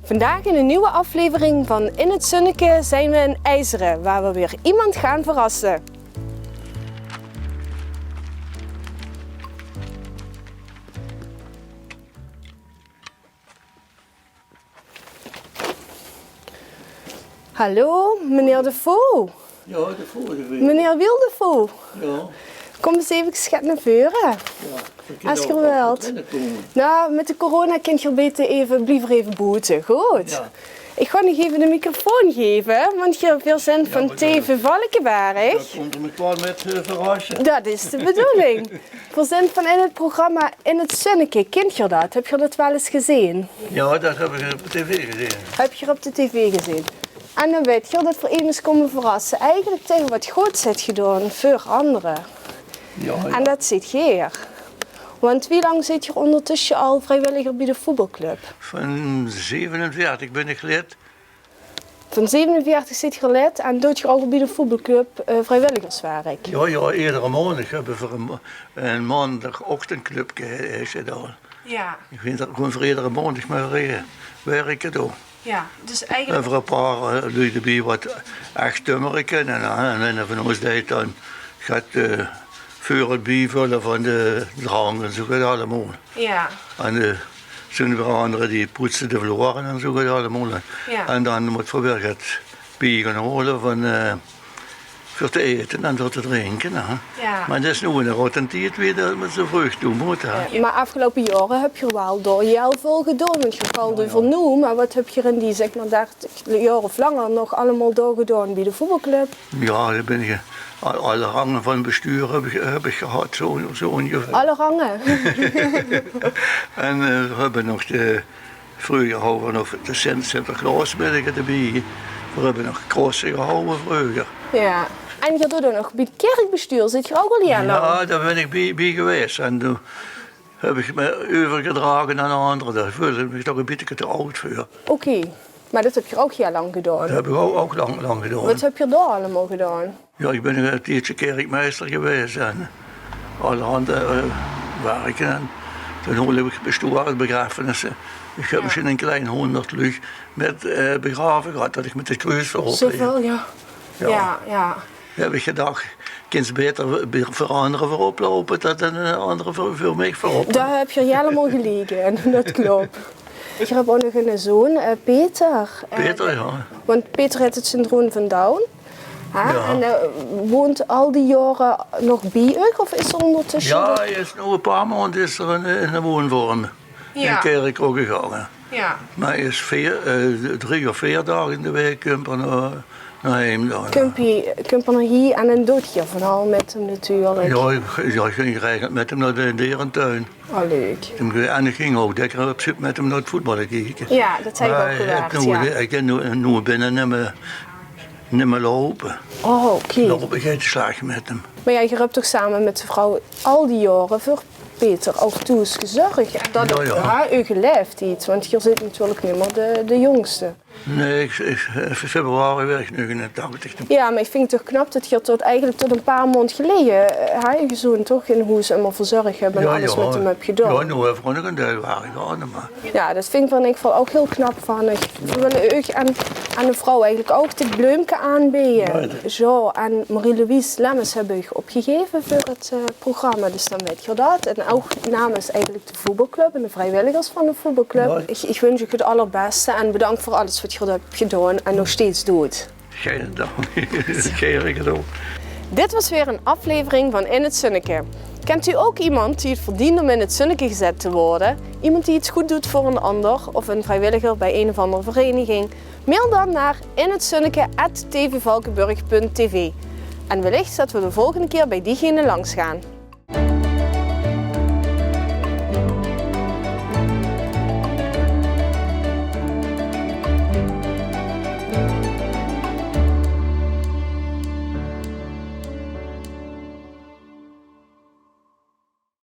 Vandaag in een nieuwe aflevering van In het Zonneke zijn we in IJzeren, waar we weer iemand gaan verrassen. Hallo, meneer De Vaux. Ja, De Vaux. Meneer Wiel De Vaux. Ja. Kom eens even schat naar voren. Ja, Als je er wilt. Nou, met de corona kun je blijven even boeten. Goed. Ja. Ik ga nog even de microfoon geven, want je verzend van maar TV Valkenberg. Dat komt er me klaar met verrassen. Dat is de bedoeling. Verzend van in het programma In het Zonneke. Kent je dat? Heb je dat wel eens gezien? Ja, dat heb ik op tv gezien. Heb je op de tv gezien? En dan weet je dat we even eens komen verrassen. Eigenlijk tegen wat goed zit gedaan voor anderen. Ja, En dat zit je hier. Want wie lang zit je ondertussen al vrijwilliger bij de voetbalclub? van 47 ben ik lid. Van 47 zit je lid en doet je ook bij de voetbalclub vrijwilligerswerk. Ja, iedere maandag hebben we een maandagochtendclub gedaan. Ja, Ik vind dat gewoon voor iedere maandag maar werken doen. ja. Dus En eigenlijk... voor een paar lui erbij wat echt tummeren kunnen. En van ons deed dan gaat voor het bijvullen van de drang en zo gaat het allemaal. Ja, En zijn er anderen die poetsen de vloeren en zo gaat het allemaal. Ja. En dan moet je weer het bij gaan holen van, voor te eten en voor te drinken. Hè. Ja. Maar dat is nu een rotte tijd weer dat we zo vroeg doen moeten. Hè. maar afgelopen jaren heb je wel door heel veel gedaan. Want je valt er nu, maar wat heb je in die zeg maar 30 jaar of langer nog allemaal doorgedaan bij de voetbalclub? Ja, daar ben je. Alle rangen van bestuur heb ik gehad, zo ongeveer. Alle rangen. En we hebben nog vroeger hadden we nog de Sinterklaasmiddagen erbij. We hebben nog crossen gehouden vroeger. Ja. En je doet er nog bij het kerkbestuur, zit je ook al heel lang? Ja, daar ben ik bij geweest. En toen heb ik me overgedragen aan een andere. Daar voelde ik me toch een beetje te oud voor. Oké. Maar dat heb je ook heel lang gedaan. Dat heb ik ook lang gedaan. Wat heb je daar allemaal gedaan? Ja, ik ben een tijdje kerkmeester geweest en allerhande werken. En toen heb ik bestuur uit begrafenissen. Ik heb misschien een klein 100 lucht met begraven gehad, dat ik met de kruis voorop Zoveel, ja. Ja. Heb ik gedacht, kan ze beter voor anderen voorop lopen dan een andere voor mij voorop. Daar heb je helemaal gelegen, dat klopt. Je hebt ook nog een zoon, Peter. Peter, ja. Want Peter heeft het syndroom van Down. Hè? Ja. En woont al die jaren nog bij u of is er ondertussen? Ja, hij is nu een paar maanden is er een woonvorm. Ja. In kerk ook gegaan. Ja. Maar hij is 3 of 4 dagen in de week naar hem. Kun je naar hier en een doodje van al met hem natuurlijk? Ja, ik ging geregeld met hem naar de dierentuin. Oh, leuk. En ik ging ook lekker op zoek met hem naar het voetballen kijken. Ja, dat zijn we ook gewerkt, ja. Ik kan nu binnen niet meer lopen. Oh, oké. Loop ik geen slag met hem. Maar ja, je hebt toch samen met de vrouw al die jaren voor Peter ook toes gezorgd. En dat Ja. u geleefd iets, want je zit natuurlijk niet meer de jongste. Nee, februari werd ik nu 89. Ja, maar ik vind het toch knap dat je eigenlijk tot een paar maanden geleden je zoon toch in huis helemaal verzorgd hebt en alles met hem hebt gedaan. Ja, nu even nog een deel waren gaan. Maar. Ja, dat vind ik van in ieder geval ook heel knap van. We willen u aan de vrouw eigenlijk ook dit bloemke aanbieden. Ja, Zo, en Marie-Louise Lemmens hebben u opgegeven voor het programma, dus dan weet je dat. En ook namens eigenlijk de voetbalclub en de vrijwilligers van de voetbalclub. Ja. Ik wens je het allerbeste en bedankt voor alles wat je hebt gedaan en nog steeds doet. Geen dank. Geen gedaan. Dit was weer een aflevering van In het Zonneke. Kent u ook iemand die het verdient om in het zonneke gezet te worden? Iemand die iets goed doet voor een ander of een vrijwilliger bij een of andere vereniging? Mail dan naar inhetzonneke@tvvalkenburg.tv. En wellicht dat we de volgende keer bij diegene langs gaan.